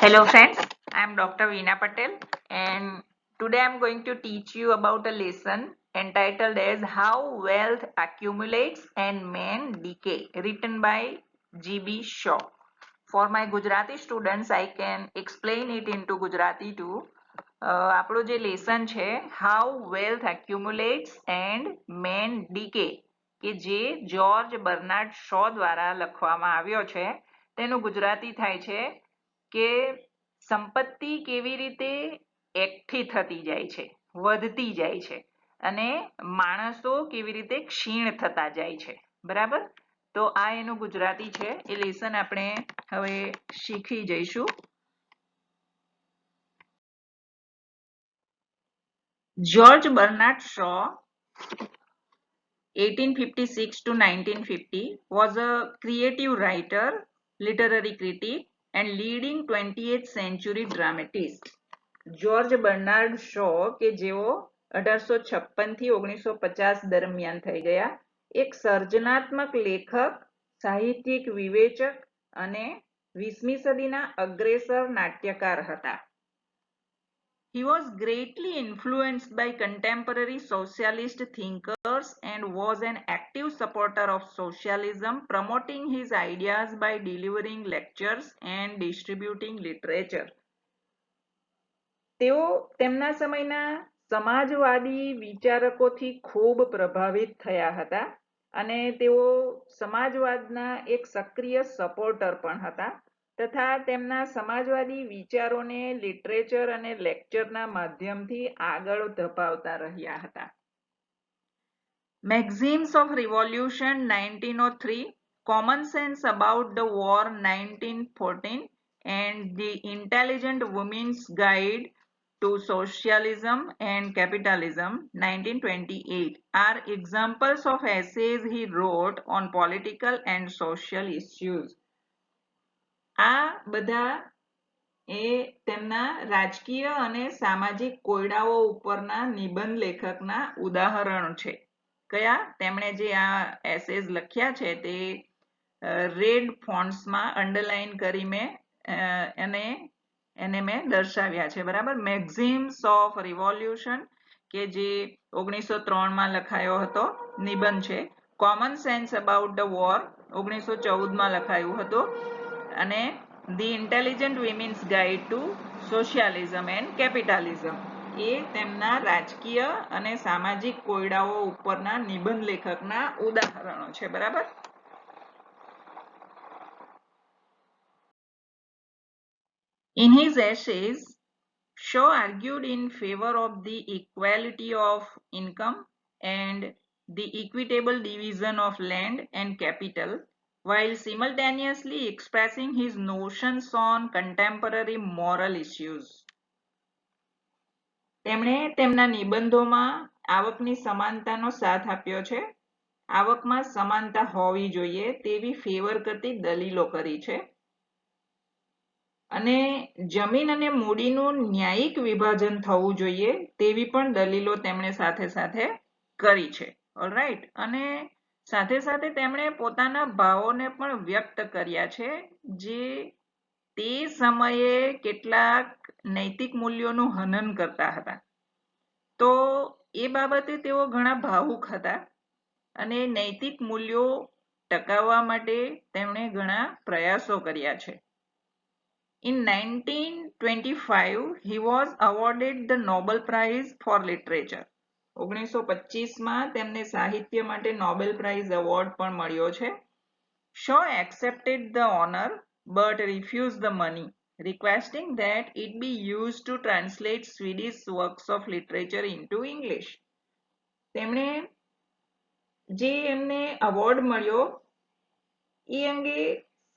Hello friends, I am Dr. Veena Patel and today I am going to teach you about a lesson entitled as How Wealth Accumulates and Men Decay, written by G.B. Shaw. For my Gujarati students, I can explain it into Gujarati too. આપણું જે lesson છે How Wealth Accumulates and Men Decay કે જે George Bernard show દ્વારા લખવામાં આવ્યો છે તેનું ગુજરાતી થાય છે કે સંપત્તિ કેવી રીતે એકઠી થતી જાય છે, વધતી જાય છે અને માણસો કેવી રીતે ક્ષીણ થતા જાય છે. બરાબર? તો આ એનું ગુજરાતી છે. એ લેસન આપણે હવે શીખી જઈશું. George Bernard Shaw 1856 to 1950 was a creative writer, literary critic and leading 20th century dramatist. George Bernard show કે જેઓ 1856 થી 1950 દરમિયાન થઈ ગયા, એક સર્જનાત્મક લેખક, સાહિત્યિક વિવેચક અને 20મી સદીના અગ્રેસર નાટ્યકાર હતા. He was greatly influenced by contemporary socialist thinkers and was an active supporter of socialism, promoting his ideas by delivering lectures and distributing literature. તેઓ તેમના સમયના સમાજવાદી વિચારકોથી ખૂબ પ્રભાવિત થયા હતા અને તેઓ સમાજવાદના એક સક્રિય સપોર્ટર પણ હતા તથા તેમના સમાજવાદી વિચારોને લિટરેચર અને લેક્ચરના માધ્યમથી આગળ ધપાવતા રહ્યા હતા. Maxims of Revolution 1903, Common Sense About the War 1914 and The Intelligent Woman's Guide to Socialism and Capitalism 1928 are examples of essays he wrote on political and social issues. આ બધા એ તેમના રાજકીય અને સામાજિક કોયડાઓ ઉપરના નિબંધ લેખકના ઉદાહરણો છે. કયા? તેમણે જે આ એસેઝ લખ્યા છે તે રેડ ફોન્ટ્સમાં અંડરલાઈન કરી એને મેં દર્શાવ્યા છે. બરાબર? મેક્ઝિમ્સ ઓફ રિવોલ્યુશન કે જે 1903 માં લખાયો હતો નિબંધ છે. Common sense about the war 1914 માં લખાયું હતું અને the intelligent women's guide to socialism and capitalism એ તેમના રાજકીય અને સામાજિક કોયડાઓ ઉપરના નિબંધ લેખકના ઉદાહરણો છે. બરાબર? In his essays, Shaw argued in favor of the equality of income and the equitable division of land and capital, while simultaneously expressing his notions on contemporary moral issues. તેમણે તેમના નિબંધોમાં આવકની સમાનતાનો સાથ આપ્યો છે. આવકમાં સમાનતા હોવી જોઈએ તેવી ફેવર કરતી દલીલો કરી છે અને જમીન અને મૂડીનું ન્યાયિક વિભાજન થવું જોઈએ તેવી પણ દલીલો તેમણે સાથે સાથે કરી છે. ઓલરાઈટ? અને સાથે સાથે તેમણે પોતાના ભાવોને પણ વ્યક્ત કર્યા છે જે તે સમયે કેટલાક નૈતિક મૂલ્યોનું હનન કરતા હતા. તો એ બાબતે તેઓ ઘણા ભાવુક હતા અને નૈતિક મૂલ્યો ટકાવવા માટે તેમણે ઘણા પ્રયાસો કર્યા છે. In 1925, he was awarded the Nobel Prize for Literature. 1925માં તેમને સાહિત્ય માટે નોબેલ પ્રાઇઝ એવોર્ડ પણ મળ્યો છે. Shaw accepted the honor but refused the money, requesting that it be used to translate Swedish works of literature into English. તેમણે જે એમને award મળ્યો એ અંગે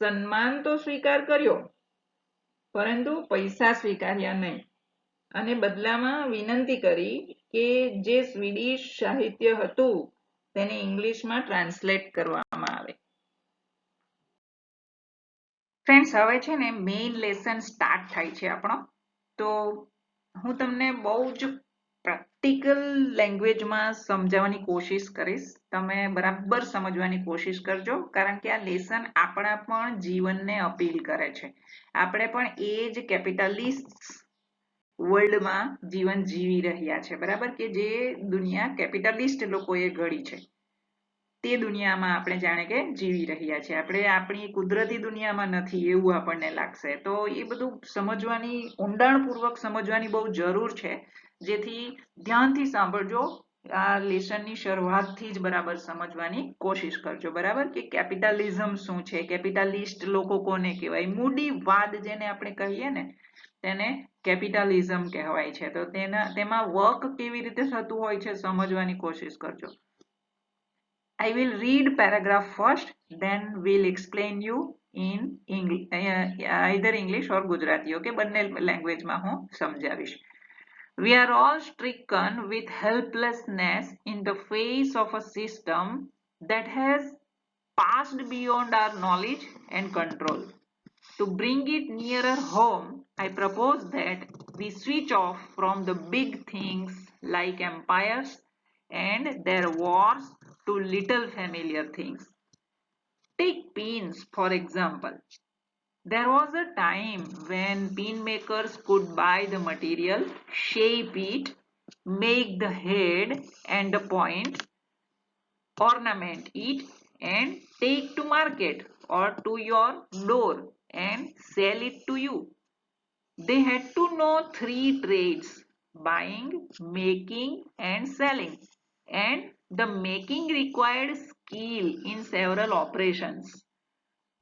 સન્માન તો સ્વીકાર કર્યો પરંતુ પૈસા સ્વીકાર્યા નહીં અને બદલામાં વિનંતી કરી કે જે સ્વીડિશ સાહિત્ય હતું તેને ઇંગ્લિશમાં ટ્રાન્સલેટ કરવામાં આવે. ફ્રેન્ડ્સ, હવે છે ને મેઇન લેસન સ્ટાર્ટ થાય છે આપણો. તો હું તમને બહુ જ પ્રેક્ટિકલ લેંગ્વેજમાં સમજાવવાની કોશિશ કરીશ. તમે બરાબર સમજવાની કોશિશ કરજો, કારણ કે આ લેસન આપણા પણ જીવનને અપીલ કરે છે. આપણે પણ એ જ કેપિટલિસ્ટ વર્લ્ડમાં જીવન જીવી રહ્યા છે, બરાબર, કે જે દુનિયા કેપિટલિસ્ટ લોકોએ ઘડી છે તે દુનિયામાં આપણે જાણે કે જીવી રહ્યા છીએ. આપણે આપણી કુદરતી દુનિયામાં નથી એવું આપણને લાગશે. તો એ બધું સમજવાની, ઊંડાણપૂર્વક સમજવાની બહુ જરૂર છે, જેથી ધ્યાનથી સાંભળજો. આ લેસનની શરૂઆતથી જ બરાબર સમજવાની કોશિશ કરજો, બરાબર, કે કેપિટલિઝમ શું છે, કેપિટલિસ્ટ લોકો કોને કહેવાય, મૂડીવાદ જેને આપણે કહીએ ને તેને કેપિટલિઝમ કહેવાય છે. તો તેમાં વર્ક કેવી રીતે થતું હોય છે સમજવાની કોશિશ કરજો. I will read paragraph first, then we'll explain you in English, either English or Gujarati. Okay, બંને લેંગ્વેજમાં હું સમજાવીશ. We are all stricken with helplessness in the face of a system that has passed beyond our knowledge and control. To bring it nearer home, I propose that we switch off from the big things like empires and their wars to little familiar things. Take pins, for example. There was a time when pin makers could buy the material, shape it, make the head and the point, ornament it, and take to market or to your door and sell it to you. They had to know 3 trades: buying, making, and selling. And the making required skill in several operations.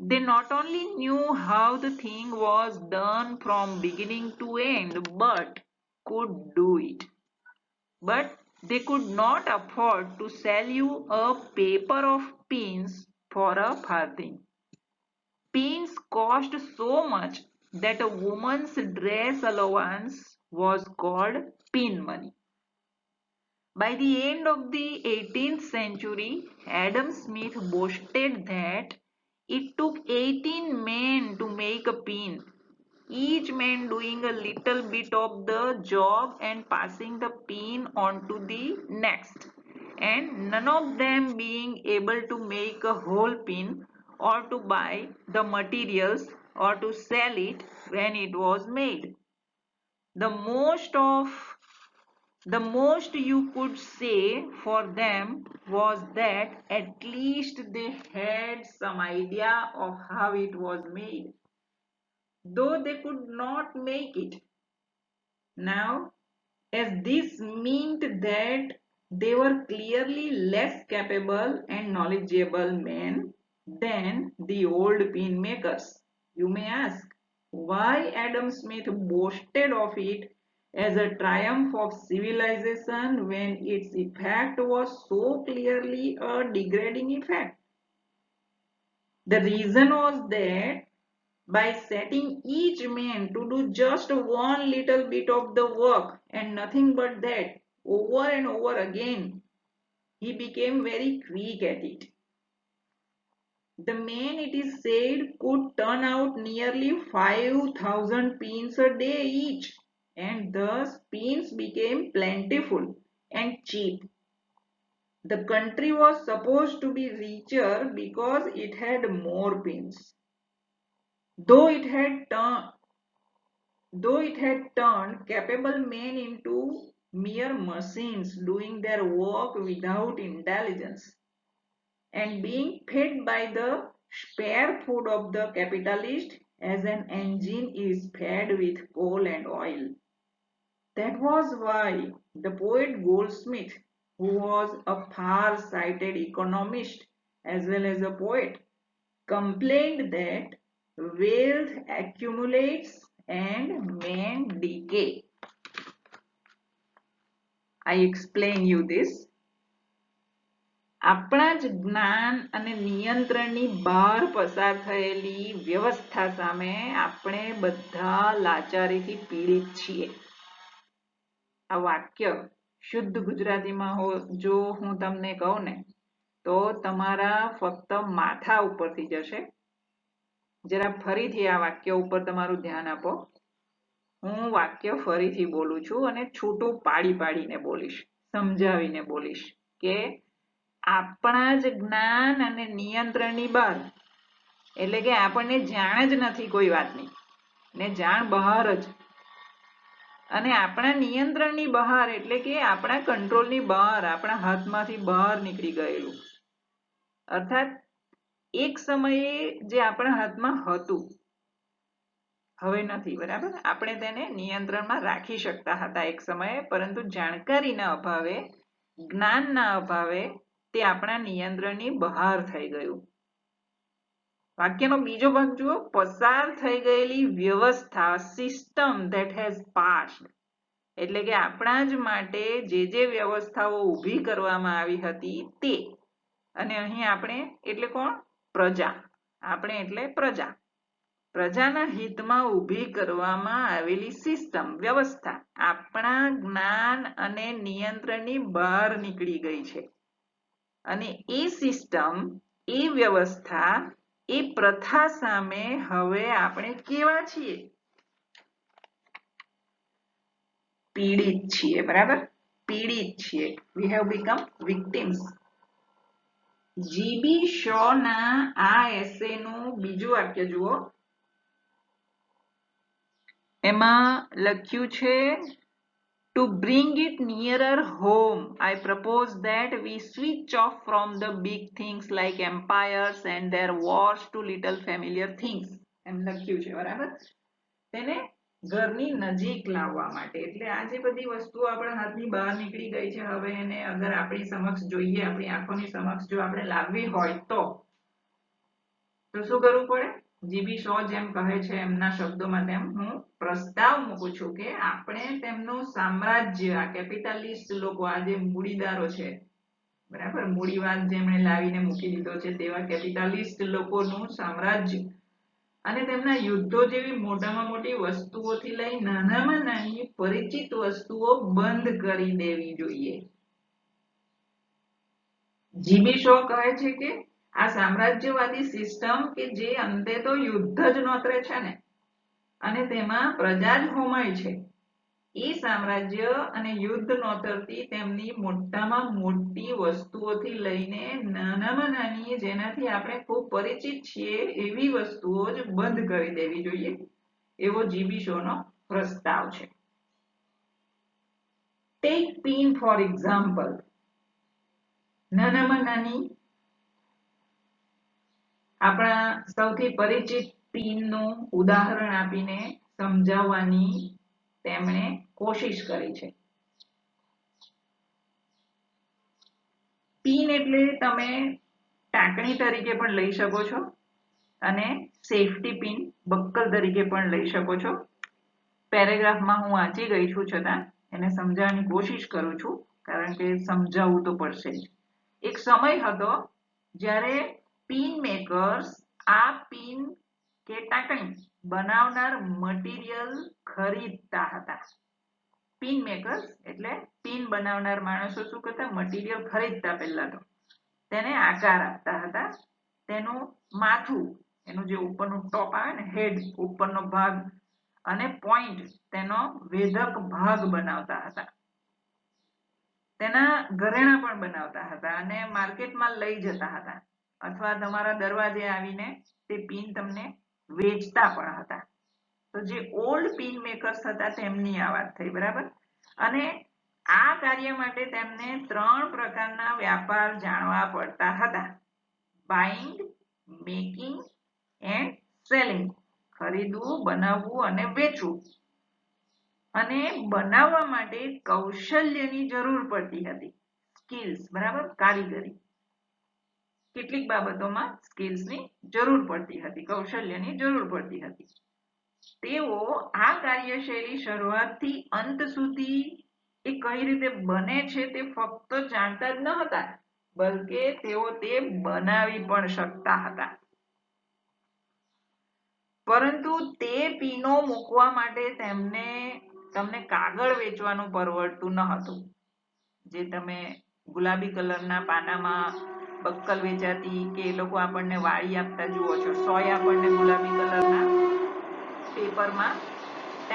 They not only knew how the thing was done from beginning to end, but could do it. But they could not afford to sell you a paper of pins for a farthing. Pins cost so much that a woman's dress allowance was called pin money. By the end of the 18th century, Adam Smith boasted that it took 18 men to make a pin, each man doing a little bit of the job and passing the pin on to the next, and none of them being able to make a whole pin or to buy the materials or to sell it when it was made. The most you could say for them was that at least they had some idea of how it was made, though they could not make it. Now, as this meant that they were clearly less capable and knowledgeable men than the old pin makers, you may ask why Adam Smith boasted of it as a triumph of civilization when its effect was so clearly a degrading effect. The reason was that by setting each man to do just one little bit of the work and nothing but that over and over again, he became very quick at it. The man, it is said, could turn out nearly 5,000 pins a day each, and thus pins became plentiful and cheap. The country was supposed to be richer because it had more pins. Though it had turned capable men into mere machines doing their work without intelligence and being fed by the spare food of the capitalist as an engine is fed with coal and oil. That was why the poet Goldsmith, who was a far-sighted economist as well as a poet, complained that wealth accumulates and men decay. I explain you this. આપણા જ જ્ઞાન અને નિયંત્રણની બહાર પસાર થયેલી વ્યવસ્થા સામે આપણે બધા લાચારીથી પીડિત છીએ. આ વાક્ય શુદ્ધ ગુજરાતીમાં જો હું તમને કહું ને તો તમારા ફક્ત માથા ઉપરથી જશે. જરા ફરીથી આ વાક્ય ઉપર તમારું ધ્યાન આપો. હું વાક્ય ફરીથી બોલું છું અને છૂટું પાડીને બોલીશ, સમજાવીને બોલીશ કે આપણા જ જ્ઞાન અને નિયંત્રણની બહાર, એટલે કે આપણને જાણ જ નથી કોઈ વાતની ને જાણ બહાર જ, અને આપણા નિયંત્રણની બહાર એટલે કે આપણા કંટ્રોલની બહાર, આપણા હાથમાંથી બહાર નીકળી ગયેલું, અર્થાત એક સમયે જે આપણા હાથમાં હતું હવે નથી. બરાબર, આપણે તેને નિયંત્રણમાં રાખી શકતા હતા એક સમયે, પરંતુ જાણકારીના અભાવે, જ્ઞાનના અભાવે તે આપણા નિયંત્રણની બહાર થઈ ગયું. વાક્યનો બીજો ભાગ જુઓ, પસાર થઈ ગયેલી વ્યવસ્થા, સિસ્ટમ ધેટ હેઝ પાસ્ડ, એટલે કે આપણા જ માટે જે વ્યવસ્થાઓ ઊભી કરવામાં આવી હતી તે, અને અહીં આપણે એટલે કોણ? પ્રજા. આપણે એટલે પ્રજા. પ્રજાના હિતમાં ઊભી કરવામાં આવેલી સિસ્ટમ, વ્યવસ્થા આપણા જ્ઞાન અને નિયંત્રણની બહાર નીકળી ગઈ છે, અને એ સિસ્ટમ, એ વ્યવસ્થા, એ પ્રથા સામે હવે આપણે કેવા છીએ? પીડિત છીએ. બરાબર, પીડિત છીએ. we have become victims. GB show ના આ એસેનું બીજું વાક્ય જુઓ, એમાં લખ્યું છે, to bring it nearer home, I propose that we switch off from the big things like empires and their wars to little familiar things. એમ લખ્યું છે. બરાબર, તેને ઘરની નજીક લાવવા માટે, એટલે આ જે બધી વસ્તુઓ આપણા હાથની બહાર નીકળી ગઈ છે, હવે એને અગર આપણી સમક્ષ જોઈએ, આપણી આંખોની સમક્ષ જો આપણે લાવવી હોય તો શું કરવું પડે? જીબી શો જેમ કહે છે એમના શબ્દોમાં તેમ હું પ્રસ્તાવ મૂકું છું કે આપણે તેમનું સામ્રાજ્ય, આ કેપિટાલિસ્ટ લોકો, આ જે મૂડીદારો છે, બરાબર, મૂડીવાદ જેમણે લાવીને મૂકી દીધો છે તેવા કેપિટાલિસ્ટ લોકોનું સામ્રાજ્ય અને તેમના યુદ્ધો જેવી મોટામાં મોટી વસ્તુઓથી લઈ નાનામાં નાની પરિચિત વસ્તુઓ બંધ કરી દેવી જોઈએ. જીબી શો કહે છે કે આ સામ્રાજ્યવાદી સિસ્ટમ કે જે અંતે તો યુદ્ધ જ નોતરે છે ને, અને તેમાં પ્રજા જ હોમાય છે, એ સામ્રાજ્ય અને યુદ્ધ નોતરતી તેમની મોટામાં મોટી વસ્તુઓથી લઈને નાનામાં નાની, જેનાથી આપણે ખૂબ પરિચિત છીએ એવી વસ્તુઓ જ બંધ કરી દેવી જોઈએ, એવો જીબી શોનો પ્રસ્તાવ છે. Take pin for example. નાનામાં નાની આપણા સૌથી પરિચિત પિનનું ઉદાહરણ આપીને સમજાવવાની તેમણે કોશિશ કરી છે. પિન એટલે તમે ટાંકણી તરીકે પણ લઈ શકો છો અને સેફટી પિન, બક્કલ તરીકે પણ લઈ શકો છો. પેરેગ્રાફમાં હું વાંચી ગઈ છું, છતાં એને સમજાવવાની કોશિશ કરું છું, કારણ કે સમજાવવું તો પડશે જ. એક સમય હતો જ્યારે પિન મેકર્સ આ પિન કે ટાંકણી બનાવનાર મટીરિયલ ખરીદતા હતા. પિન મેકર્સ એટલે પિન બનાવનાર માણસો શું કરતા? મટીરિયલ ખરીદતા. પહેલા તો તેને આકાર આપતા હતા, તેનું માથું, એનું જે ઉપરનું ટોપ આવે ને, હેડ, ઉપરનો ભાગ, અને પોઈન્ટ, તેનો વેધક ભાગ બનાવતા હતા. તેના ઘરેણા પણ બનાવતા હતા અને માર્કેટમાં લઈ જતા હતા, અથવા તમારા દરવાજે આવીને તે પિન તમને વેચતા પણ હતા. તો જે ઓલ્ડ પિન મેકર્સ હતા તેમની આ વાત થઈ. બરાબર, અને આ કાર્ય માટે તેમને 3 પ્રકારના વ્યાપાર જાણવા પડતા હતા: બાઇંગ, મેકિંગ એન્ડ સેલિંગ. ખરીદવું, બનાવવું અને વેચવું. અને બનાવવા માટે કૌશલ્યની જરૂર પડતી હતી, સ્કિલ્સ. બરાબર, કારીગરી. કેટલીક બાબતોમાં સ્કિલ્સની જરૂર પડતી હતી, કૌશલ્યની જરૂર પડતી હતી. તેઓ આ કાર્યશૈલી શરૂઆતથી અંત સુધી એ કઈ રીતે બને છે તે ફક્ત જાણતા જ ન હતા, બલકે તેઓ તે બનાવી પણ શકતા હતા. પરંતુ તે પીનો મૂકવા માટે તમને કાગળ વેચવાનું પરવડતું ન હતું. જે તમે ગુલાબી કલરના પાનામાં બક્કલ વેચાતી કે એ લોકો આપણને વાળી આપતા જુઓ છો, 100 આપણને ગુલાબી કલરના પેપરમાં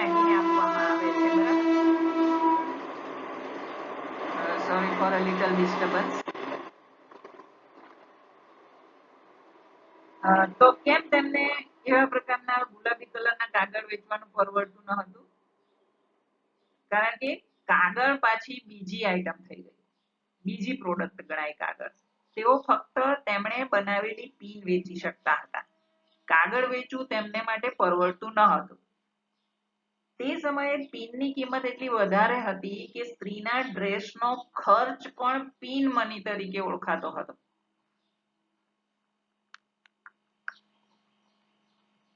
અહીં આપવામાં આવે છે, બરાબર. Sorry for a little disturbance. તો કેમ તેમને એવા પ્રકારના ગુલાબી કલરના કાગળ વેચવાનું પરવડતું ન હતું? કારણ કે કાગળ પાછી બીજી આઈટમ થઈ ગઈ, બીજી પ્રોડક્ટ ગણાય કાગળ. તેઓ ફક્ત તેમણે બનાવેલી પીન વેચી શકતા હતા. કાગળ વેચવું તેમને માટે પરવડતું ન હતું. તે સમયે પીનની કિંમત એટલી વધારે હતી કે સ્ત્રીના ડ્રેસનો ખર્ચ પણ પીન મની તરીકે ઓળખાતો હતો.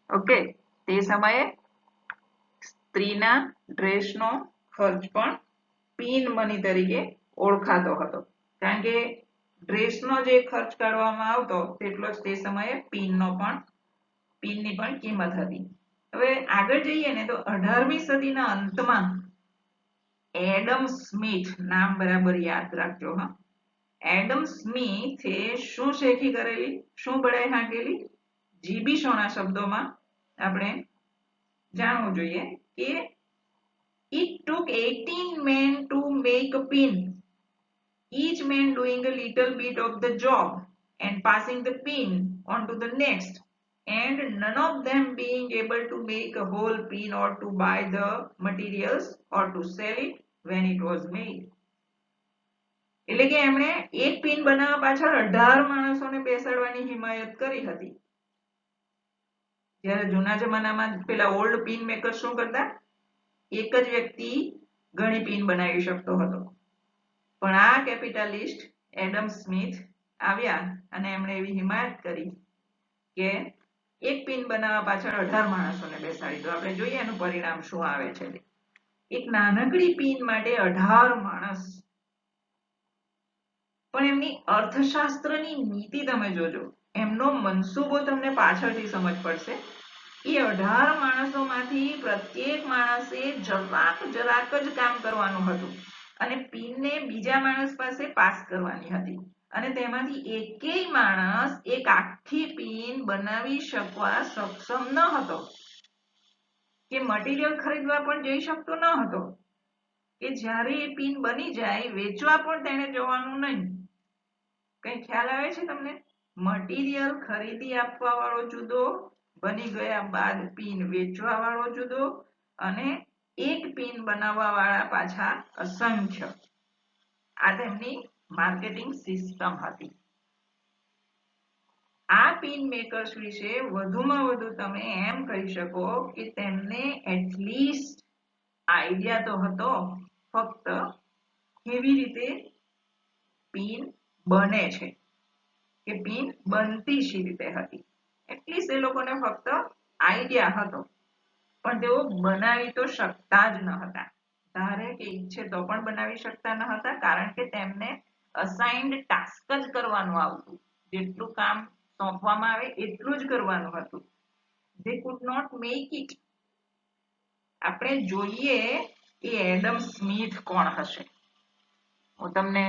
ઓકે, તે સમયે સ્ત્રીના ડ્રેસનો ખર્ચ પણ પીન મની તરીકે ઓળખાતો હતો, કારણ કે ડ્રેસનો જે ખર્ચ કાઢવામાં આવતો તેટલો જ તે સમયે પીનની પણ કિંમત હતી. હવે આગળ જઈએ ને તો 18મી સદીના અંતમાં એડમ સ્મિથ, નામ બરાબર યાદ રાખજો હા. એડમ સ્મિથે શું શેખી કરેલી, શું બડાઈ હાંકેલી? જીબીશોના શબ્દોમાં આપણે જાણવું જોઈએ કે it took 18 men to make a pin, each man doing a little bit of the job and passing the pin on to the next, and none of them being able to make a whole pin or to buy the materials or to sell it when it was made. એટલે કે એમણે એક pin બનાવવા પાછળ 18 માણસોને બેસાડવાની હિમાયત કરી હતી. જ્યારે જૂના જમાનામાં પેલા ઓલ્ડ પિન મેકર શું કરતા? એક જ વ્યક્તિ ઘણી પિન બનાવી શકતો હતો. પણ આ કેપિટાલિસ્ટ એડમ સ્મિથ આવ્યા અને એમણે એવી હિમાયત કરી કે એક પિન બનાવવા પાછળ 18 માણસોને બેસાડી દો. આપણે જોઈએ એનું પરિણામ શું આવે છે. એક નાનકડી પિન માટે 18 માણસ. પણ એમની અર્થશાસ્ત્રની નીતિ તમે જોજો, એમનો મનસૂબો તમને પાછળથી સમજ પડશે. એ 18 માણસોમાંથી પ્રત્યેક માણસે જરાક જ કામ કરવાનું હતું અને પિનને બીજા માણસ પાસે પાસ કરવાની હતી, અને તેમાંથી એકેય માણસ એક આખી પિન બનાવી શકવા સક્ષમ ન હતો, કે મટીરિયલ ખરીદવા પણ જઈ શકતો ન હતો, કે જ્યારે એ પિન બની જાય વેચવા પણ તેને જવાનું નહીં. કઈ ખ્યાલ આવે છે તમને? મટીરિયલ ખરીદી આપવા વાળો જુદો, બની ગયા બાદ પિન વેચવા વાળો જુદો, અને એક પિન બનાવવા વાળા પાછા અસંખ્ય. આ તેમની માર્કેટિંગ સિસ્ટમ હતી. આ પિન મેકર્સ વિશે વધુમાં વધુ તમે એમ કહી શકો કે તેમને એટલીસ્ટ આઈડિયા તો હતો, ફક્ત કેવી રીતે પિન બને છે, કે પિન બનતી શી રીતે હતી, એટલીસ્ટ એ લોકોને ફક્ત આઈડિયા હતો, પણ તેઓ બનાવી તો શકતા જ ન હતા. ધારે કે ઈચ્છે તો પણ બનાવી શકતા ન હતા, કારણ કે તેમને અસાઇન્ડ ટાસ્ક જ કરવાનું આવતું. જેટલું કામ સોંપવામાં આવે એટલું જ કરવાનું હતું. they could not make it. આપણે જોઈએ કે એડમ સ્મિથ કોણ હશે. હું તમને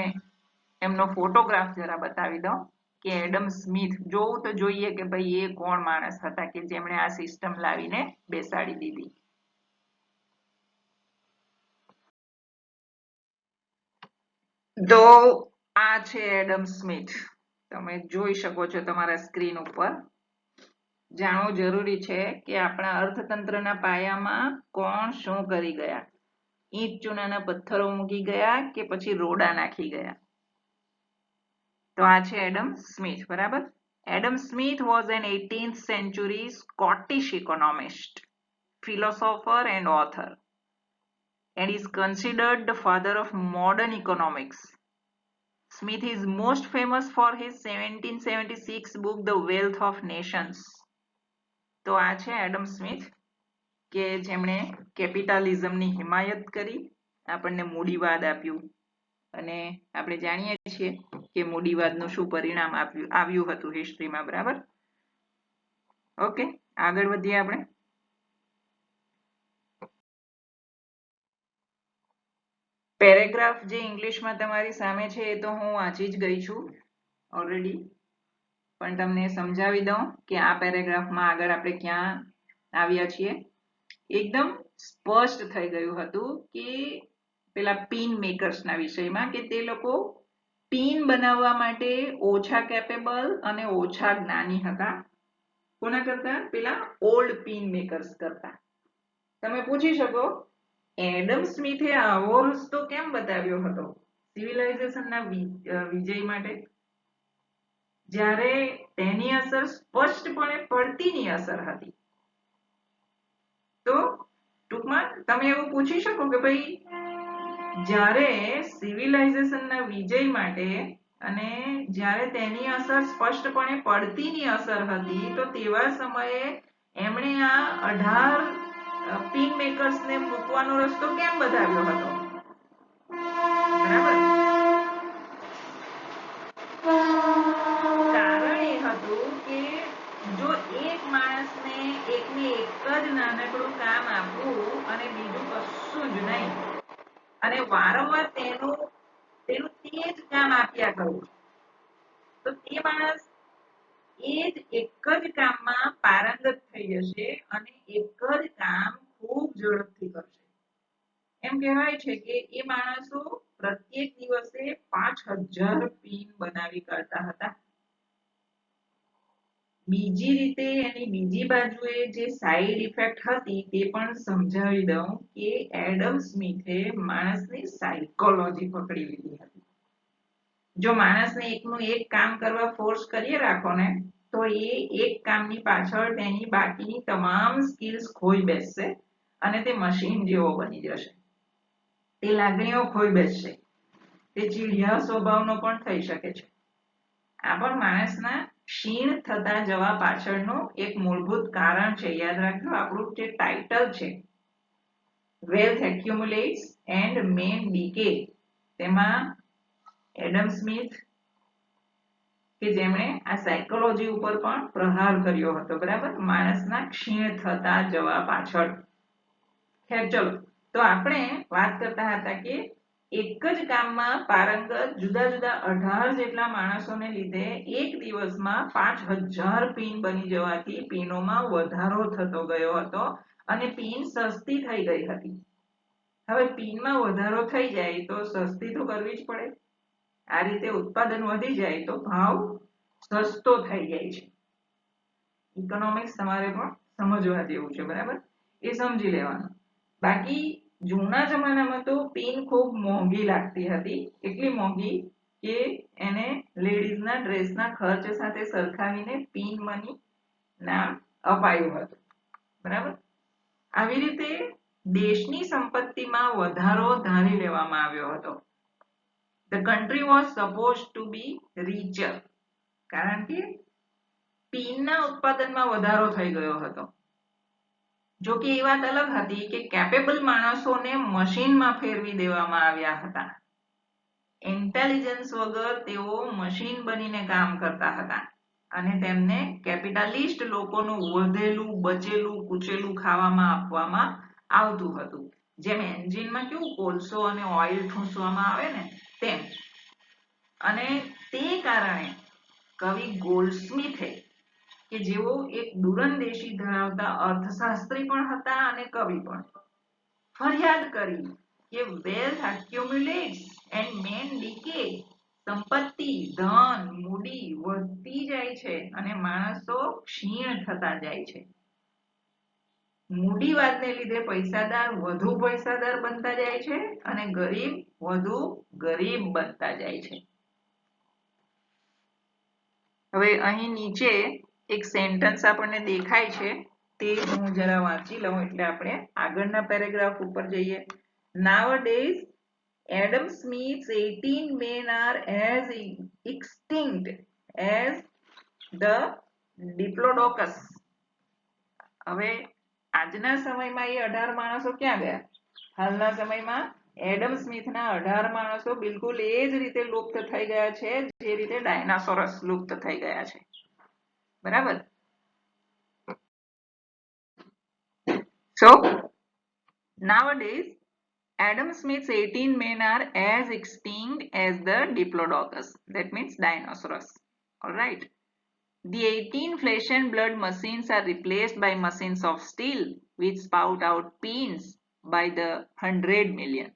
એમનો ફોટોગ્રાફ જરા બતાવી દઉં કે એડમ સ્મિથ જોવું તો જોઈએ કે ભાઈ એ કોણ માણસ હતા કે જેમણે આ સિસ્ટમ લાવીને બેસાડી દીધી. તો આ છે એડમ સ્મિથ, તમે જોઈ શકો છો તમારા સ્ક્રીન ઉપર. જાણવું જરૂરી છે કે આપણા અર્થતંત્રના પાયામાં કોણ શું કરી ગયા. ઈંટ ચૂનાના પથ્થરો મૂકી ગયા કે પછી રોડા નાખી ગયા. તો આ છે એડમ સ્મિથ, બરાબર. Adam Smith was an 18th century Scottish economist, philosopher and author, and is considered the father of modern economics. Smith is most famous for his 1776 book The Wealth of Nations. તો આ છે Adam Smith કે જેમણે કેપિટાલિઝમની હિમાયત કરી, આપણને મૂડીવાદ આપ્યું, અને આપણે જાણીએ છીએ કે મૂડીવાદનું શું પરિણામ આવ્યું હતું હિસ્ટ્રીમાં, બરાબર. ઓકે, આગળ વધીએ આપણે. પેરેગ્રાફ જે ઇંગ્લિશમાં તમારી સામે છે એ તો હું વાંચી જ ગઈ છું ઓલરેડી, પણ તમને સમજાવી દઉં કે આ પેરેગ્રાફમાં આગળ આપણે ક્યાં આવ્યા છીએ. એકદમ સ્પષ્ટ થઈ ગયું હતું કે પેલા પિન મેકર્સના વિષયમાં કે તે લોકો પિન બનાવવા માટે ઓછા કેપેબલ અને ઓછા જ્ઞાની હતા. કોના કરતા? પેલા ઓલ્ડ પિન મેકર્સ કરતા. તમે પૂછી શકો એડમ સ્મિથે આવો રસ્તો કેમ બતાવ્યો હતો સિવિલાઇઝેશનના વિજય માટે, જ્યારે તેની અસર સ્પષ્ટપણે પડતીની અસર હતી? તો ટૂંકમાં તમે એવું પૂછી શકો કે ભાઈ જ્યારે સિવિલાઇઝેશનના વિજય માટે અને જ્યારે તેની અસર સ્પષ્ટપણે પડતીની અસર હતી તો તેવા સમયે એમણે આ 18 પિન મેકર્સને મૂકવાનો રસ્તો કેમ બતાવ્યો હતો? બરાબર, કારણ એ હતું કે જો એક માણસને એકને એક જ નાનકડું કામ આપવું અને બીજું કશું જ નહીં અને વારંવાર તેનું તે જ કામ આપ્યા કરવું, તો તે માણસ એ જ એક જ કામમાં પારંગત થઈ જશે અને એક જ કામ ખૂબ ઝડપથી કરશે. એમ કહેવાય છે કે એ માણસો પ્રત્યેક દિવસે 5000 પિન બનાવી કાઢતા હતા. બીજી રીતે એની બીજી બાજુએ જે સાઇડ ઇફેક્ટ હતી તે પણ સમજાવી દઉં કે એડમ સ્મિથે માણસની સાયકોલોજી પકડી લીધી હતી. જો માણસને એકનું એક કામ કરવા ફોર્સ કરીએ રાખો ને તો એ એક કામની પાછળ તેની બાકીની તમામ સ્કિલ્સ ખોઈ બેસશે અને તે મશીન જેવો બની જશે. તે લાગણીઓ ખોઈ બેસશે, તે ચીડિયા સ્વભાવનો પણ થઈ શકે છે. આ પણ માણસના ક્ષીણ થતા જવા પાછળનું એક મૂળભૂત કારણ છે. યાદ રાખજો, આપણું જે ટાઇટલ છે વેલ્થ એક્યુમ્યુલેટ્સ એન્ડ મેન ડીકે, તેમાં એડમ સ્મિથ કે જેમણે આ સાયકોલોજી ઉપર પણ પ્રહાર કર્યો હતો. બરાબર, માણસના ક્ષીણ થતા જવા પાછળ. ખેર ચલો, તો આપણે વાત કરતા હતા કે એક જ કામમાં પારંગત જુદા જુદા 18 જેટલા માણસોને લીધે એક દિવસમાં 5000 પિન બની જવાથી પિનોમાં વધારો થતો ગયો હતો અને પિન સસ્તી થઈ ગઈ હતી. હવે પિનમાં વધારો થઈ જાય તો સસ્તી તો કરવી જ પડે. આ રીતે ઉત્પાદન વધી જાય તો ભાવ સસ્તો થઈ જાય છે. ઇકોનોમિક્સ તમારે પણ સમજવા જેવું છે. બરાબર, એ સમજી લેવાનું. બાકી જૂના જમાનામાં તો પિન ખૂબ મોંઘી લાગતી હતી, એટલી મોંઘી કે એને લેડીઝના ડ્રેસના ખર્ચ સાથે સરખાવીને પિન મની નામ અપાયું હતું. બરાબર, આવી રીતે દેશની સંપત્તિમાં વધારો ધારી લેવામાં આવ્યો હતો. The country was supposed to be richer, કારણ કે પિનના ઉત્પાદનમાં વધારો થઈ ગયો હતો. જો કે એ વાત અલગ હતી કે કેપેબલ માણસોને મશીનમાં ફેરવી દેવામાં આવ્યા હતા. ઇન્ટેલિજન્સ વગર તેઓ મશીન બનીને કામ કરતા હતા અને તેમને કેપિટાલિસ્ટ લોકોનું વધેલું બચેલું કૂચેલું ખાવામાં આપવામાં આવતું હતું. જેમ એન્જિનમાં કેવું કોલસો અને ઓઇલ ઠૂંસવામાં આવે ને તેમ. અને તે કારણે કવિ ગોલ્ડસ્મિથે કે જેઓ એક દૂરંદેશી ધરાવતા અર્થશાસ્ત્રી પણ હતા અને કવિ પણ, ફરિયાદ કરી કે વેલ્થ એક્યુમ્યુલેટ્સ એન્ડ મેન ડીકે, સંપત્તિ ધન મૂડી વધતી જાય છે અને માણસો ક્ષીણ થતા જાય છે. મૂડીવાદને લીધે પૈસાદાર વધુ પૈસાદાર બનતા જાય છે અને ગરીબ વધુ ગરીબ બનતા જાય છે. હવે અહીં નીચે એક સેન્ટેન્સ આપણને દેખાય છે, તે હું જરા વાંચી લઉં એટલે આપણે આગળના પેરેગ્રાફ ઉપર જઈએ. Nowadays Adam Smith's 18 men are as extinct as the diplodocus. હવે આજના સમયમાં એ 18 માણસો ક્યાં ગયા? હાલના સમયમાં એડમ સ્મિથના 18 માણસો બિલકુલ એ જ રીતે લુપ્ત થઈ ગયા છે જે રીતે ડાયનાસોરસ લુપ્ત થઈ ગયા છે. બરાબર, so nowadays Adam Smith's 18 men are as extinct as the diplodocus, that means dinosaurs. All right, The 18 flesh and blood machines are replaced by machines of steel, which spout out pins by the 100 million.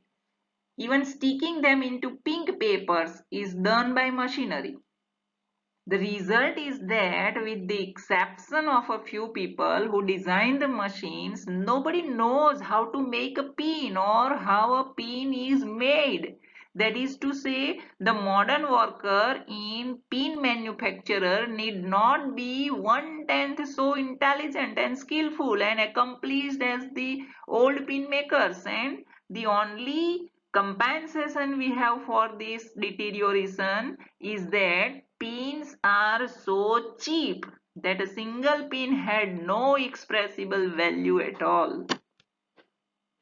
Even sticking them into pink papers is done by machinery. The result is that, with the exception of a few people who design the machines, nobody knows how to make a pin or how a pin is made. That is to say, the modern worker in pin manufacturer need not be 1/10 so intelligent and skillful and accomplished as the old pin makers, and the only compensation we have for this deterioration is that pins are so cheap that a single pin had no expressible value at all.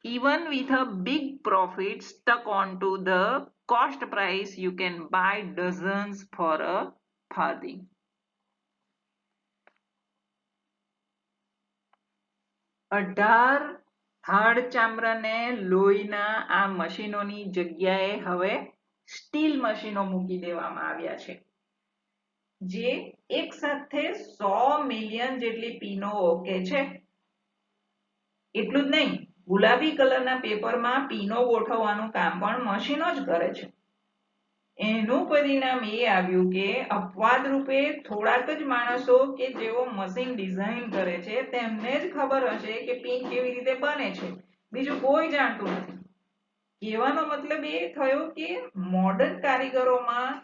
Even with a big profit stuck onto the cost price, you can buy dozens for a farthing. હાડ ચામડાને લોહીના આ મશીનોની જગ્યાએ હવે steel મશીનો મૂકી દેવામાં આવ્યા છે, જે એક સાથે 100 મિલિયન જેટલી પીનો ઓકે છે. એટલું જ નહીં, ગુલાબી કલરના પેપરમાં પીનો ગોઠવવાનું કામ પણ મશીનો જ કરે છે. એનું પરિણામ એ આવ્યું કે અપવાદ રૂપે થોડાક જ માણસો કે જેઓ મશીન ડિઝાઇન કરે છે તેમને જ ખબર હશે કે પિન કેવી રીતે બને છે, બીજું કોઈ જાણતું નથી. કહેવાનો મતલબ એ થયો કે મોડર્ન કારીગરોમાં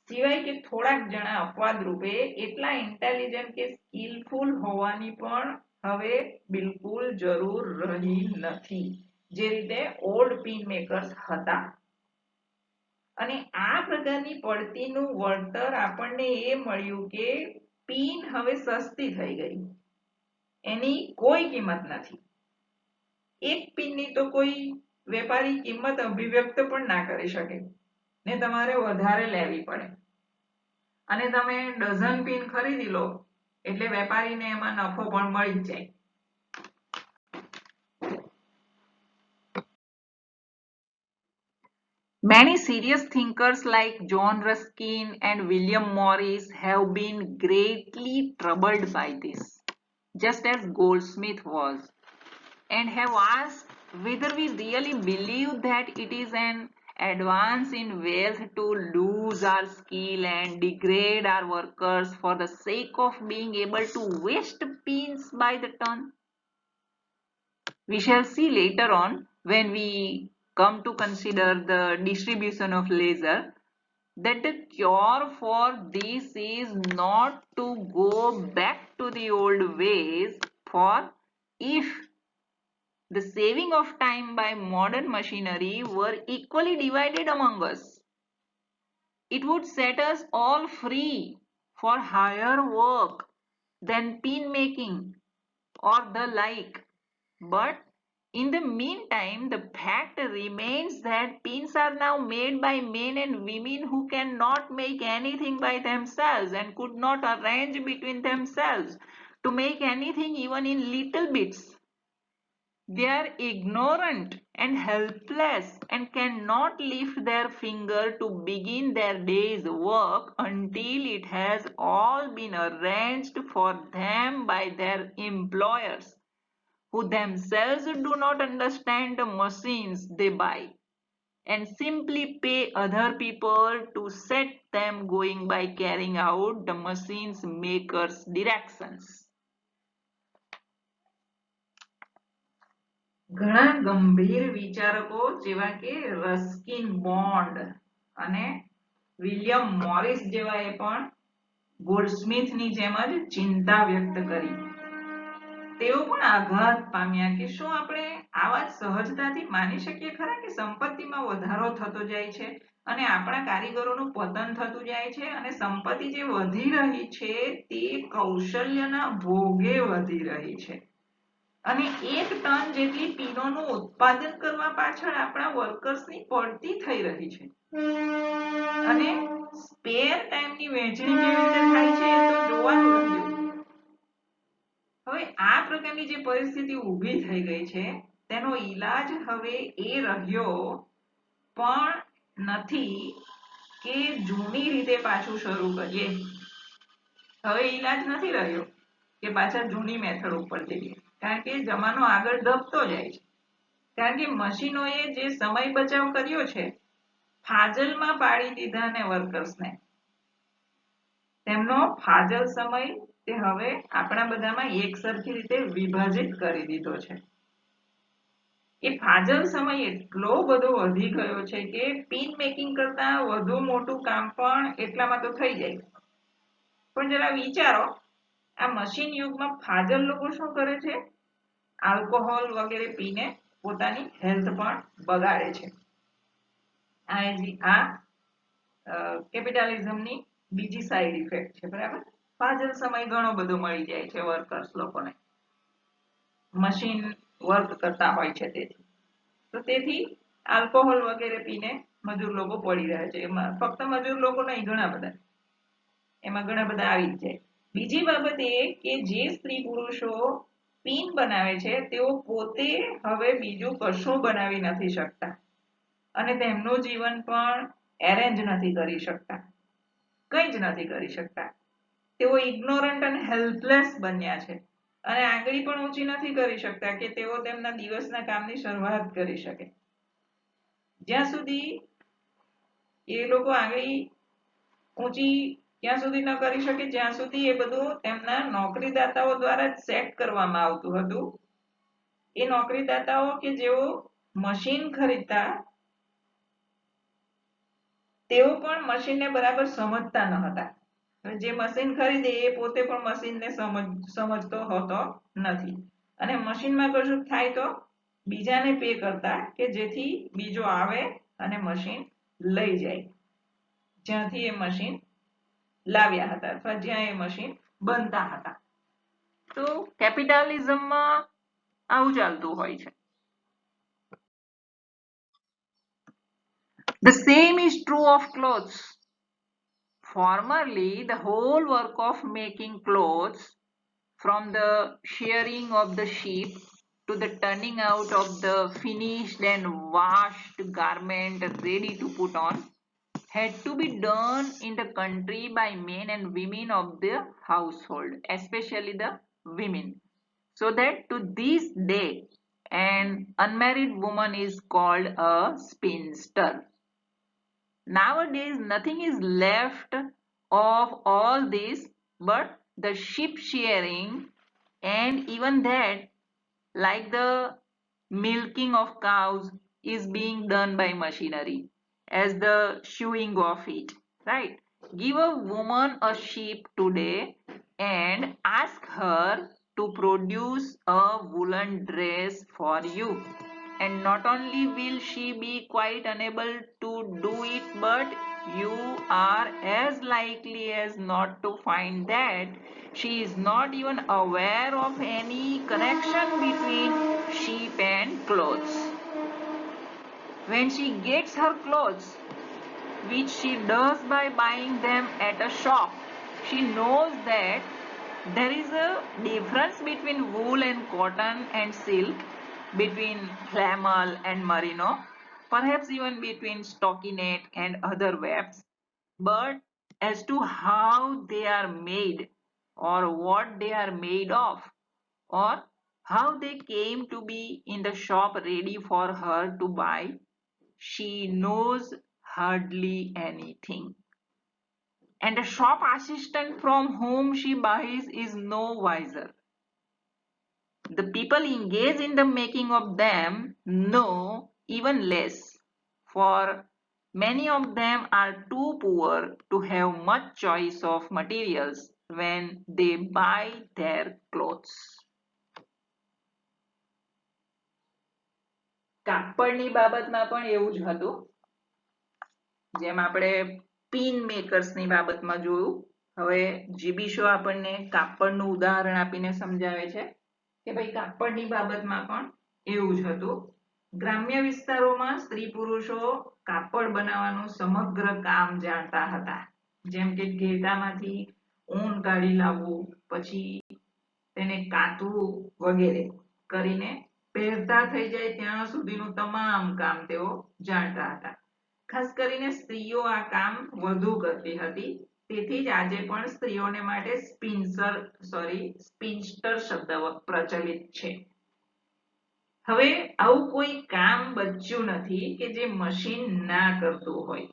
સિવાય કે થોડાક જણા અપવાદ રૂપે એટલા ઇન્ટેલિજન્ટ કે સ્કિલફુલ હોવાની પણ હવે બિલકુલ જરૂર રહી નથી, જે રીતે ઓલ્ડ પિન મેકર્સ હતા. અને આ પ્રકારની પડતીનું વળતર આપણને એ મળ્યું કે પિન હવે સસ્તી થઈ ગઈ, એની કોઈ કિંમત નથી. એક પિનની તો કોઈ વેપારી કિંમત અભિવ્યક્ત પણ ના કરી શકે ને તમારે વધારે લેવી પડે, અને તમે ડઝન પિન ખરીદી લો એટલે વેપારીને એમાં નફો પણ મળી જ જાય. Many serious thinkers like John Ruskin and William Morris have been greatly troubled by this, just as Goldsmith was, and have asked whether we really believe that it is an advance in wealth to lose our skill and degrade our workers for the sake of being able to waste pins by the ton. We shall see later on, when we come to consider the distribution of labor, that the cure for this is not to go back to the old ways, for if the saving of time by modern machinery were equally divided among us, it would set us all free for higher work than pin making or the like. But in the meantime, the fact remains that pins are now made by men and women who cannot make anything by themselves and could not arrange between themselves to make anything even in little bits. They are ignorant and helpless and cannot lift their finger to begin their day's work until it has all been arranged for them by their employers, who themselves do not understand the machines they buy and simply pay other people to set them going by carrying out the machine's maker's directions. ઘણા ગંભીર વિચારકો જેવા કે Ruskin bond અને William Morris જેવાએ પણ ગોલ્ડસ્મિથની જેમ જ ચિંતા વ્યક્ત કરી. તેઓ પણ આઘાત પામ્યા કે શું આપણે આવા સહજતાથી માની શકીએ ખરા કે સંપત્તિમાં વધારો થતો જાય છે અને આપણા કારીગરોનું પતન થતું જાય છે, અને સંપત્તિ જે વધી રહી છે તે કૌશલ્યના ભોગે વધી રહી છે, અને 1 ટન જેટલી પીનોનું ઉત્પાદન કરવા પાછળ આપણા વર્કર્સની પડતી થઈ રહી છે, અને સ્પેર ટાઈમની વહેંચણી કેવી રીતે થાય છે એ તો જોવાનું રહ્યું. હવે આ પ્રકારની જે પરિસ્થિતિ ઊભી થઈ ગઈ છે તેનો ઈલાજ હવે એ રહ્યો પણ નથી કે જૂની રીતે પાછું શરૂ કરીએ. હવે ઈલાજ નથી રહ્યો કે પાછા જૂની મેથડ ઉપર જઈએ, કારણ કે જમાનો આગળ ધપતો જાય છે. કારણ કે મશીનોએ જે સમય બચાવ કર્યો છે, ફાજલમાં પાડી દીધા ને વર્કર્સને, તેમનો ફાજલ સમય તે હવે આપણા બધામાં એક સરખી રીતે વિભાજિત કરી દીધો છે. એ ફાજલ સમય એટલો બધો વધી ગયો છે કે પિન મેકિંગ કરતા વધુ મોટું કામ પણ એટલામાં તો થઈ જાય. પણ જરા વિચારો, આ મશીન યુગમાં ફાજલ લોકો શું કરે છે? આલ્કોહોલ વગેરે પીને પોતાની હેલ્થ પણ બગાડે છે. આ કેપિટલિઝમની બીજી સાઈડ ઇફેક્ટ છે. બરાબર, ફાજલ સમય ઘણો બધો મળી જાય છે વર્કર્સ લોકોને, મશીન વર્ક કરતા હોય છે તેથી. તો તેથી આલ્કોહોલ વગેરે પીને મજૂર લોકો પડી રહ્યા છે. એમાં ફક્ત મજૂર લોકો નહીં, ઘણા બધા એમાં ઘણા બધા આવી જ જાય. બીજી બાબત એ કે જે સ્ત્રી પુરુષો પિન બનાવે છે તેઓ પોતે હવે બીજું કશું બનાવી નથી શકતા અને તેમનું જીવન પણ એરેન્જ નથી કરી શકતા, કંઈ જ નથી કરી શકતા. તેઓ ઇગ્નોરન્ટ અને હેલ્પલેસ બન્યા છે અને આંગળી પણ ઊંચી નથી કરી શકતા કે તેઓ તેમના દિવસના કામની શરૂઆત કરી શકે. જ્યાં સુધી એ લોકો આંગળી ઊંચી ત્યાં સુધી ન કરી શકે જ્યાં સુધી એ બધું તેમના નોકરીદાતાઓ દ્વારા જ સેટ કરવામાં આવતું હતું. એ નોકરીદાતાઓ કે જેઓ મશીન ખરીદતા, તેઓ પણ મશીનને બરાબર સમજતા ન હતા. જે મશીન ખરીદે એ પોતે પણ મશીનને સમજતો હોતો નથી અને મશીનમાં કશું થાય તો બીજાને પે કરતા કે જેથી બીજો આવે અને મશીન લઈ જાય જ્યાંથી એ મશીન લાવ્યા હતા અથવા જ્યાં એ મશીન બનતા હતા. તો કેપિટલિઝમમાં આવું ચાલતું હોય છે. The same is true of clothes. Formerly, the whole work of making clothes, from the shearing of the sheep to the turning out of the finished and washed garment ready to put on, had to be done in the country by men and women of the household, especially the women. So that to this day, an unmarried woman is called a spinster. Nowadays, nothing is left of all this but the sheep shearing, and even that, like the milking of cows, is being done by machinery as the shoeing of it. Right? Give a woman a sheep today and ask her to produce a woolen dress for you, and not only will she be quite unable to do it, but you are as likely as not to find that she is not even aware of any connection between sheep and clothes. When she gets her clothes, which she does by buying them at a shop, she knows that there is a difference between wool and cotton and silk, between flannel and merino, perhaps even between stockinette and other webs. But as to how they are made, or what they are made of, or how they came to be in the shop ready for her to buy, she knows hardly anything. And the shop assistant from whom she buys is no wiser. The people engaged in the making of them know even less, for many of them are too poor to have much choice of materials when they buy their clothes. કાપડની બાબતમાં પણ એવું જ હતું, જેમ આપણે pin મેકર્સની બાબતમાં જોયું. હવે જીબી શો આપણને કાપડનું ઉદાહરણ આપીને સમજાવે છે કે ભાઈ કાપડની બાબતમાં પણ એવું જ હતું. ગ્રામ્ય વિસ્તારોમાં સ્ત્રી પુરુષો કાપડ બનાવવાનું સમગ્ર કામ જાણતા હતા. જેમ કે ઘેટામાંથી ઊન કાઢી લાવવું, પછી તેને કાતવું વગેરે કરીને પહેરતા થઈ જાય ત્યાં સુધીનું તમામ કામ તેઓ જાણતા હતા. ખાસ કરીને સ્ત્રીઓ આ કામ વધુ કરતી હતી. તેથી જ આજે પણ સ્ત્રીઓને માટે સ્પિન્સ્ટર શબ્દ પ્રચલિત છે. હવે આવું કોઈ કામ બચ્યું નથી કે જે મશીન ના કરતું હોય.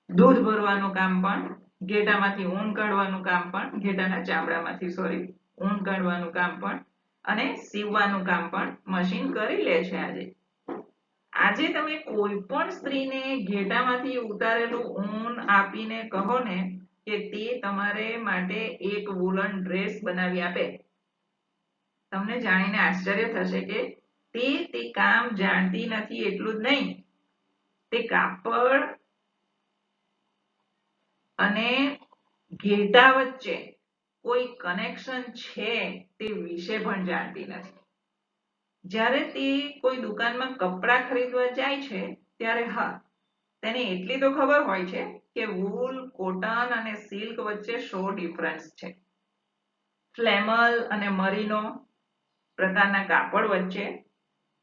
દૂધ ભરવાનું કામ પણ, ઘેટામાંથી ઊન કાઢવાનું કામ પણ, ઘેટાના ચામડામાંથી ઊન કાઢવાનું કામ પણ અને સીવવાનું કામ પણ મશીન કરી લે છે આજે. આજે તમે કોઈ પણ સ્ત્રીને ઘેટામાંથી ઉતારેલું ઊન આપીને કહો ને કે તે તમારે માટે એક વુલન ડ્રેસ બનાવી આપે, તમને જાણીને આશ્ચર્ય થશે કે તે કામ જાણતી નથી એટલું જ નહીં, તે કાપડ અને ઘેટા વચ્ચે કોઈ કનેક્શન છે તે વિશે પણ જાણતી નથી. જ્યારે તે કોઈ દુકાનમાં કપડાં ખરીદવા જાય છે ત્યારે હા, તેને એટલી તો ખબર હોય છે કે વૂલ, કોટન અને સિલ્ક વચ્ચે શો ડિફરન્સ છે. ફ્લેમલ અને મરીનો પ્રકારના કાપડ વચ્ચે,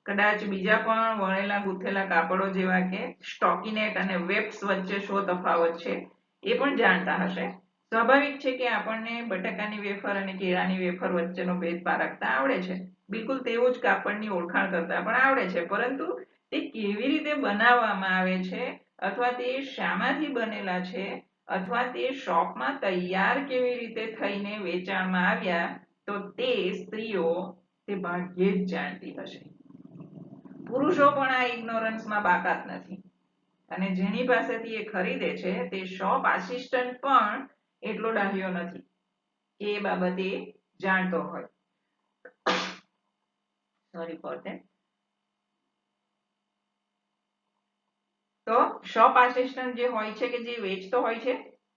કદાચ બીજા પણ વણેલા ગૂંથેલા કાપડો જેવા કે સ્ટોકીનેટ અને વેબ્સ વચ્ચે શો તફાવત છે એ પણ જાણતા હશે. સ્વાભાવિક છે કે આપણને બટાકાની વેફર અને કેળાની વેફર વચ્ચેનો ભેદ પારખતા આવડે છે. બિલકુલ તેવું જ કાપડની ઓળખાણ કરતા પણ આવડે છે, પરંતુ તે કેવી રીતે બનાવવામાં આવે છે અથવા તે શામાંથી બનેલા છે અથવા તે શોપમાં તૈયાર કેવી રીતે થઈને વેચાણમાં આવ્યા તો તે સ્ત્રીઓ તે ભાગ્યે જ જાણતી હશે. પુરુષો પણ આ ઇગ્નોરન્સમાં બાકાત નથી અને જેની પાસેથી એ ખરીદે છે તે શોપ આસિસ્ટન્ટ પણ એટલો ડાહ્યો નથી કે એ બાબતે જાણતો હોય. Sorry for that. તો શોપ આસિસ્ટન્ટ જે હોય છે કે જે વેચતો હોય છે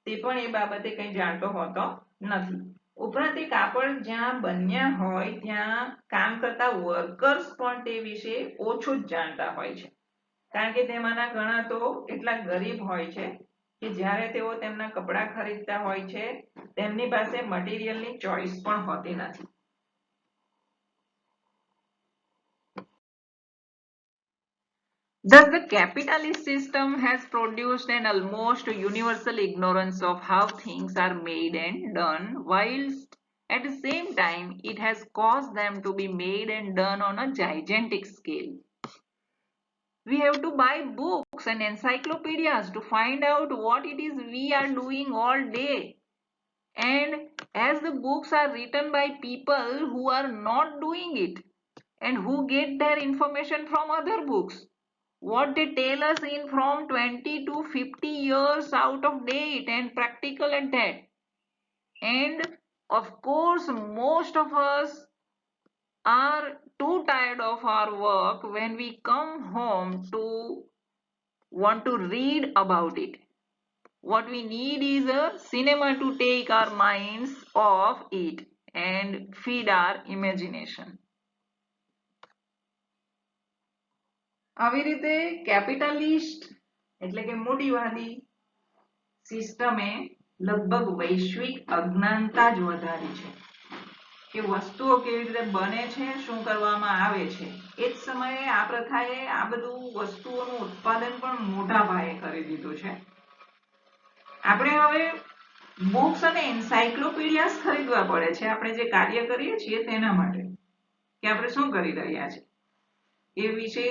તે પણ એ બાબતે કંઈ જાણતો હોતો નથી. ઉપરાંત એ કાપડ જ્યાં બન્યા હોય ત્યાં કામ કરતા વર્કર્સ પણ તે વિશે ઓછું જ જાણતા હોય છે, કારણ કે તેમાંના ઘણા તો એટલા ગરીબ હોય છે કે જ્યારે તેઓ તેમના કપડાં ખરીદતા હોય છે તેમની પાસે મટીરિયલની ચોઈસ પણ હોતી નથી. Thus, the capitalist system has produced an almost universal ignorance of how things are made and done, whilst at the same time it has caused them to be made and done on a gigantic scale. We have to buy books and encyclopedias to find out what it is we are doing all day. And as the books are written by people who are not doing it and who get their information from other books, what they tell us in from 20 to 50 years out of date and practical at that. And of course, most of us are too tired of our work when we come home to want to read about it. What we need is a cinema to take our minds off it and feed our imagination. આવી રીતે capitalist એટલે કે મૂડીવાદી સિસ્ટમે લગભગ વૈશ્વિક અજ્ઞાનતા જ વધારી છે કે વસ્તુઓ કેવી રીતે બને છે, શું કરવામાં આવે છે. એ જ સમયે આ પ્રથાએ આ બધું વસ્તુઓનું ઉત્પાદન પણ મોટા પાયે કરી દીધું છે. આપણે હવે બુક્સ અને એન્સાઇક્લોપીડિયાસ ખરીદવા પડે છે આપણે જે કાર્ય કરીએ છીએ તેના માટે, કે આપણે શું કરી રહ્યા છે એ વિશે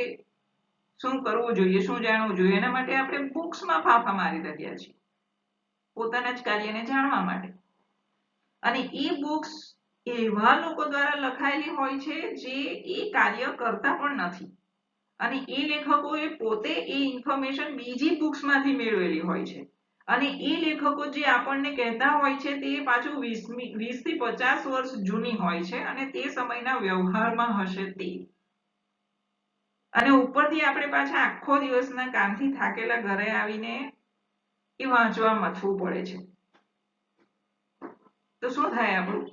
શું કરવું જોઈએ, શું જાણવું જોઈએ, એના માટે આપણે બુક્સમાં ફાંફા મારી રહ્યા છીએ પોતાના જ કાર્યને જાણવા માટે. અને એ બુક્સ એવા લોકો દ્વારા લખાયેલી હોય છે જે એ કાર્ય કરતા પણ નથી અને એ લેખકોએ પોતે એ ઇન્ફોર્મેશન બીજી બુક્સમાંથી મેળવેલી હોય છે અને એ લેખકો જે આપણને કહેતા હોય છે તે પાછું 20 થી 50 વર્ષ જૂની હોય છે અને તે સમયના વ્યવહારમાં હશે તે. અને ઉપરથી આપણે પાછા આખો દિવસના કામથી થાકેલા ઘરે આવીને એ વાંચવા મથવું પડે છે. તો શું થાય આપણું?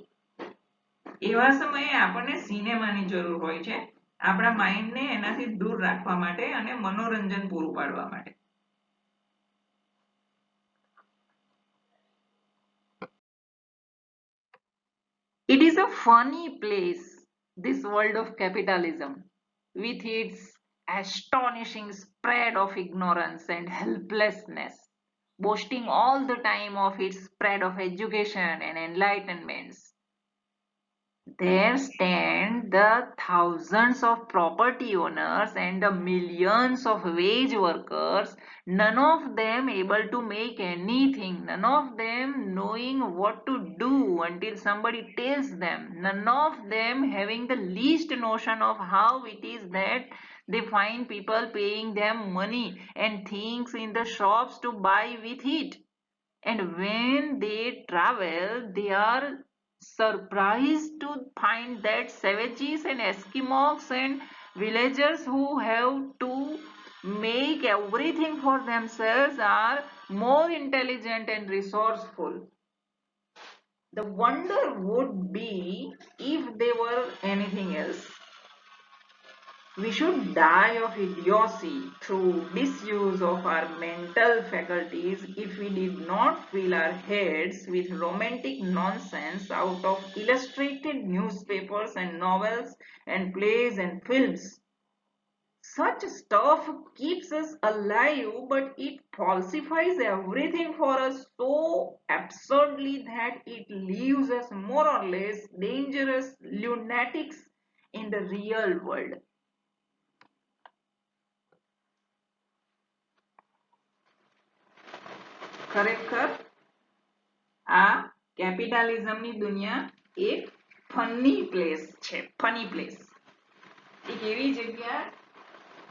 એવા સમયે આપણને સિનેમાની જરૂર હોય છે આપણા માઇન્ડને એનાથી દૂર રાખવા માટે અને મનોરંજન પૂરું પાડવા માટે. It is a funny place, this world of capitalism, with its astonishing spread of ignorance and helplessness. boasting all the time of its spread of education and enlightenments. There stand the thousands of property owners and the millions of wage workers, none of them able to make anything, none of them knowing what to do until somebody tells them, none of them having the least notion of how it is that they find people paying them money and things in the shops to buy with it. And when they travel, they are surprised to find that savages and Eskimos and villagers who have to make everything for themselves are more intelligent and resourceful. The wonder would be if they were anything else. We should die of idiocy through disuse of our mental faculties if we did not fill our heads with romantic nonsense out of illustrated newspapers and novels and plays and films. Such stuff keeps us alive, but it falsifies everything for us so absurdly that it leaves us more or less dangerous lunatics in the real world. ખરેખર આ કેપિટાલિઝમની દુનિયા એક funny place છે, funny place, એક એવી જગ્યા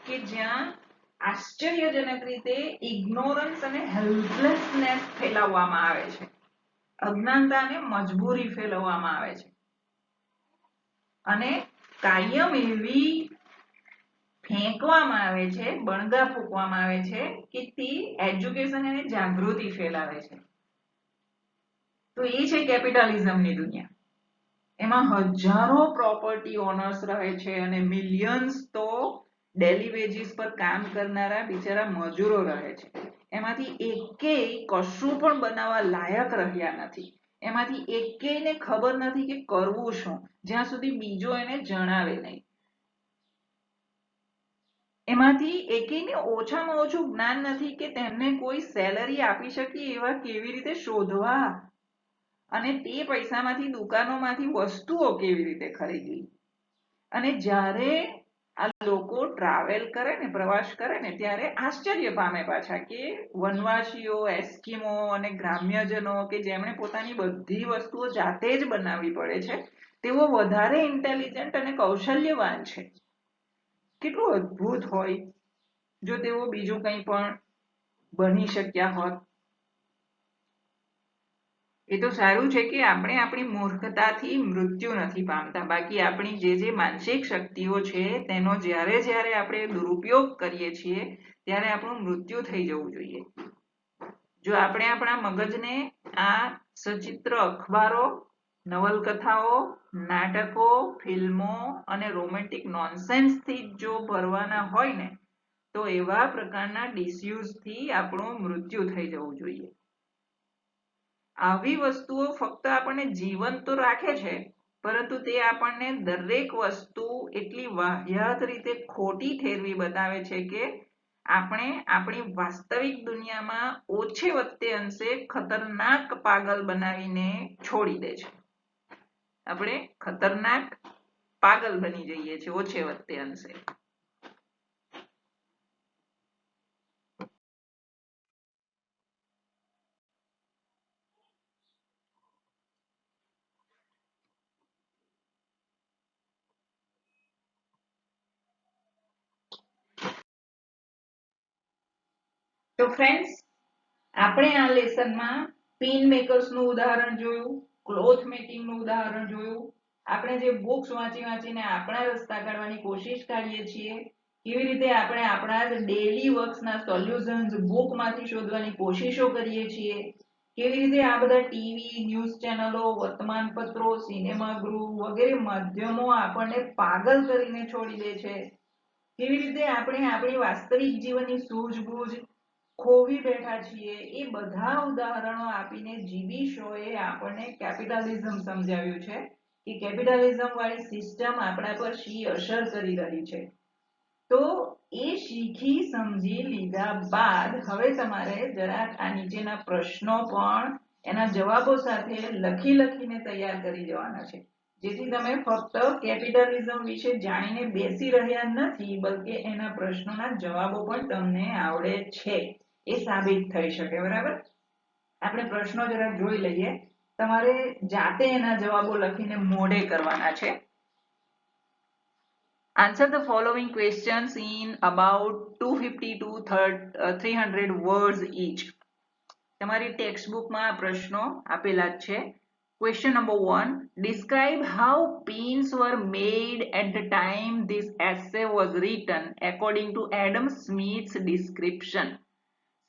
કે જ્યાં આશ્ચર્યજનક રીતે ઇગ્નોરન્સ અને હેલ્પલેસનેસ ફેલાવવામાં આવે છે, અજ્ઞાનતા અને મજબૂરી ફેલાવવામાં આવે છે અને કાયમ એવી ફેંકવામાં આવે છે, બણગા ફૂંકવામાં આવે છે કે તે એજ્યુકેશન અને જાગૃતિ ફેલાવે છે. તો એ છે કેપિટલિઝમની દુનિયા. એમાં હજારો પ્રોપર્ટી ઓનર્સ રહે છે અને મિલિયન્સ તો ડેલી વેજીસ પર કામ કરનારા બિચારા મજૂરો રહે છે. એમાંથી એકેય કશું પણ બનાવવા લાયક રહ્યા નથી. એમાંથી એકેયને ખબર નથી કે કરવું શું, જ્યાં સુધી બીજો એને જણાવે નહીં. એમાંથી એકેયને ઓછામાં ઓછું જ્ઞાન નથી કે તેમને કોઈ સેલરી આપી શકે એવા કેવી રીતે શોધવા અને તે પૈસામાંથી દુકાનોમાંથી વસ્તુઓ કેવી રીતે ખરીદવી. અને જ્યારે આ લોકો ટ્રાવેલ કરે ને, પ્રવાસ કરે ને, ત્યારે આશ્ચર્ય પામે પાછા કે વનવાસીઓ, એસ્કિમો અને ગ્રામ્યજનો કે જેમણે પોતાની બધી વસ્તુઓ જાતે જ બનાવવી પડે છે, તેઓ વધારે ઇન્ટેલિજન્ટ અને કૌશલ્યવાન છે. કેટલું અદ્ભુત હોય જો તેઓ બીજું કંઈ પણ બની શક્યા હોત. એ તો સારું છે કે આપણે આપણી મૂર્ખતાથી મૃત્યુ નથી પામતા, બાકી આપણી જે માનસિક શક્તિઓ છે તેનો જ્યારે જ્યારે આપણે દુરુપયોગ કરીએ છીએ ત્યારે આપણું મૃત્યુ થઈ જવું જોઈએ. જો આપણે આપણા મગજને આ સચિત્ર અખબારો, નવલકથાઓ, નાટકો, ફિલ્મો અને રોમેન્ટિક નોનસેન્સથી જો ભરવાના હોય ને તો એવા પ્રકારના ડિસયુઝથી આપણું મૃત્યુ થઈ જવું જોઈએ. આવી વસ્તુઓ ફક્ત આપણને જીવંત તો રાખે છે, પરંતુ તે આપણને દરેક વસ્તુ એટલી વાહિયાત રીતે ખોટી ઠેરવી બતાવે છે કે આપણે આપણી વાસ્તવિક દુનિયામાં ઓછે વત્તે અંશે ખતરનાક પાગલ બનાવીને છોડી દે છે. આપણે ખતરનાક પાગલ બની જઈએ છીએ ઓછે વત્તે અંશે. તો ફ્રેન્ડ્સ, આપણે આ લેસનમાં પિન મેકર્સનું ઉદાહરણ જોયું, ક્લોથ મેકિંગનું ઉદાહરણ જોયું. આપણે જે બુક્સ વાંચી વાંચીને આપણા રસ્તા કાઢવાની કોશિશ કાઢીએ છીએ, કેવી રીતે આપણે આપણા જ ડેલી વર્ક્સના સોલ્યુશન્સ બુકમાંથી શોધવાની કોશિશો કરીએ છીએ, કેવી રીતે આ બધા ટીવી, ન્યૂઝ ચેનલો, વર્તમાનપત્રો, સિનેમાગૃહ વગેરે માધ્યમો આપણને પાગલ કરીને છોડી દે છે, કેવી રીતે આપણે આપણી વાસ્તવિક જીવનની સૂઝબૂઝ ખોવી બેઠા છીએ, એ બધા ઉદાહરણો આપીને જીબી શોએ આપણને કેપિટલિઝમ સમજાવ્યું છે કે કેપિટલિઝમ વાળી સિસ્ટમ આપણા પર શી અસર કરી રહી છે. તો એ શીખી સમજી લીધા બાદ હવે તમારે જરાક આ નીચેના પ્રશ્નો પણ એના જવાબો સાથે લખીને તૈયાર કરી જવાના છે, જેથી તમે ફક્ત કેપિટલિઝમ વિશે જાણીને બેસી રહ્યા નથી, બલકે એના પ્રશ્નોના જવાબો પણ તમને આવડે છે એ સાબિત થઈ શકે. બરાબર, આપણે પ્રશ્નો જરાક જોઈ લઈએ. તમારે જાતે એના જવાબો લખીને મોઢે કરવાના છે. Answer the following questions in about 250 to 300 words each. તમારી ટેક્સ્ટ બુકમાં આ પ્રશ્નો આપેલા જ છે. Question number 1. Describe how pins were made at the time this essay was written according to Adam Smith's description.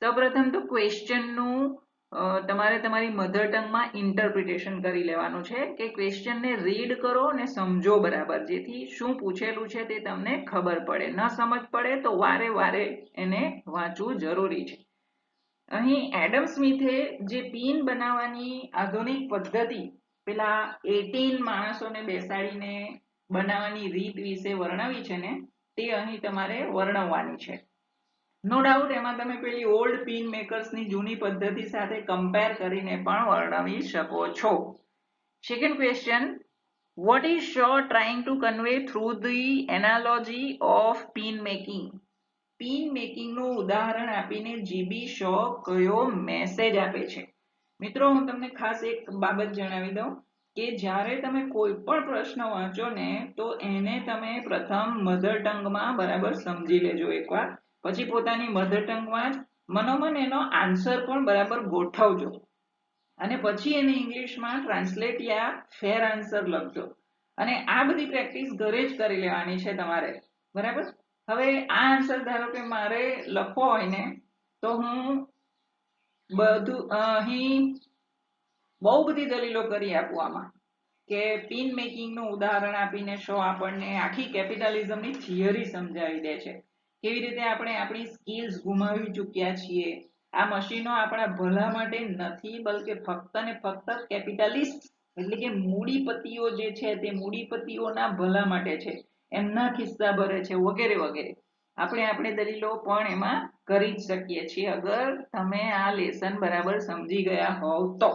સૌપ્રથમ તો ક્વેશ્ચનનું તમારે તમારી મધર ટંગમાં ઇન્ટરપ્રિટેશન કરી લેવાનું છે કે ક્વેશ્ચનને રીડ કરો અને સમજો બરાબર, જેથી શું પૂછેલું છે તે તમને ખબર પડે. ન સમજ પડે તો વારે વારે એને વાંચવું જરૂરી છે. અહીં એડમ સ્મિથે જે પિન બનાવવાની આધુનિક પદ્ધતિ પેલા 18 માણસોને બેસાડીને બનાવવાની રીત વિશે વર્ણવી છે ને, તે અહીં તમારે વર્ણવવાની છે. નો ડાઉટ એમાં તમે પેલી ઓલ્ડ પિન મેકર્સની જૂની પદ્ધતિ સાથે કમ્પેર કરીને પણ વર્ણવી શકો છો. Second question, what is Shaw trying to convey through the analogy of pin making? Pin મેકિંગનું ઉદાહરણ આપીને જીબી શો કયો મેસેજ આપે છે? મિત્રો, હું તમને ખાસ એક બાબત જણાવી દઉં કે જ્યારે તમે કોઈ પણ પ્રશ્ન વાંચો ને તો એને તમે પ્રથમ મધર ટંગમાં બરાબર સમજી લેજો એકવાર, પછી પોતાની મધર ટંગમાં જ મનોમન એનો આન્સર પણ બરાબર ગોઠવજો અને પછી એને ઇંગ્લિશમાં ટ્રાન્સલેટ યા ફેર આન્સર લખજો. અને આ બધી પ્રેક્ટિસ ઘરે જ કરી લેવાની છે તમારે. બરાબર, હવે આ આન્સર ધારો કે મારે લખવો હોય ને તો હું બધું અહીં બહુ બધી દલીલો કરી આપું આમાં કે પિન મેકિંગનું ઉદાહરણ આપીને શો આપણને આખી કેપિટલિઝમની થિયરી સમજાવી દે છે, કેવી રીતે આપણે આપણી સ્કિલ્સ ગુમાવી ચૂક્યા છીએ. આ મશીનો આપણા ભલા માટે નથી, બલકે ફક્ત ને ફક્ત કેપિટલિસ્ટ એટલે કે મૂડીપતિઓ જે છે તે મૂડીપતિઓના ભલા માટે છે, એમના ખિસ્સા ભરે છે, વગેરે વગેરે. આપણે દલીલો પણ એમાં કરી જ શકીએ છીએ અગર તમે આ લેસન બરાબર સમજી ગયા હોવ તો.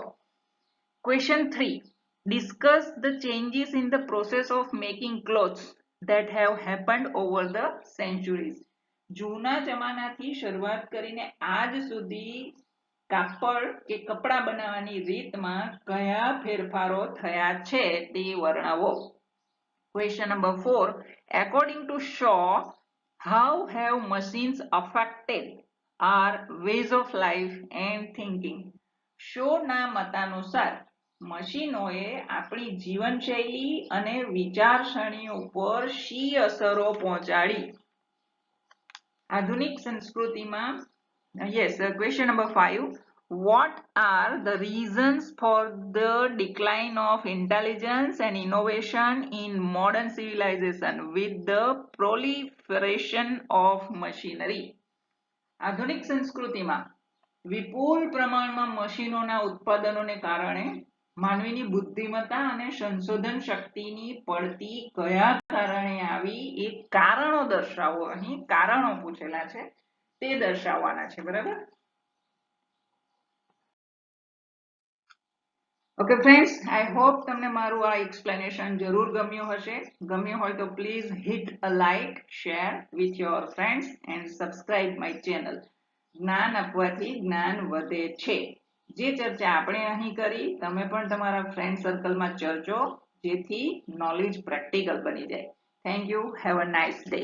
Question 3. Discuss the changes in the process of making clothes that have happened over the centuries. જૂના જમાનાથી શરૂઆત કરીને આજ સુધી કાપડ કે કપડા બનાવવાની રીતમાં કયા ફેરફારો થયા છે તે વર્ણવો. Question number 4. According to Shaw, how have machines affected our ways of life and thinking? શોના મતાનુસાર મશીનોએ આપણી જીવનશૈલી અને વિચારસરણી ઉપર શી અસરો પહોંચાડી? આધુનિક સંસ્કૃતિમાં question number 5. What are the reasons for the decline of intelligence and innovation in modern civilization with the proliferation of machinery? આધુનિક સંસ્કૃતિમાં વિપુલ પ્રમાણમાં મશીનોના ઉત્પાદનોને કારણે માનવીની બુદ્ધિમત્તા અને સંશોધન શક્તિની પડતી કયા કારણે આવી એ કારણો દર્શાવો. અહીં કારણો પૂછેલા છે તે દર્શાવવાના છે. બરાબર, ઓકે ફ્રેન્ડ્સ, આઈ હોપ તમને મારું આ એક્સપ્લેનેશન જરૂર ગમ્યું હશે. ગમ્યું હોય તો please hit a like, share with your friends and subscribe my channel. જ્ઞાન આપવાથી જ્ઞાન વધે છે. જે ચર્ચા આપણે અહીં કરી તમે પણ તમારા ફ્રેન્ડ સર્કલમાં ચર્ચો, જેથી નોલેજ પ્રેક્ટિકલ બની જાય. Thank you. Have a nice day.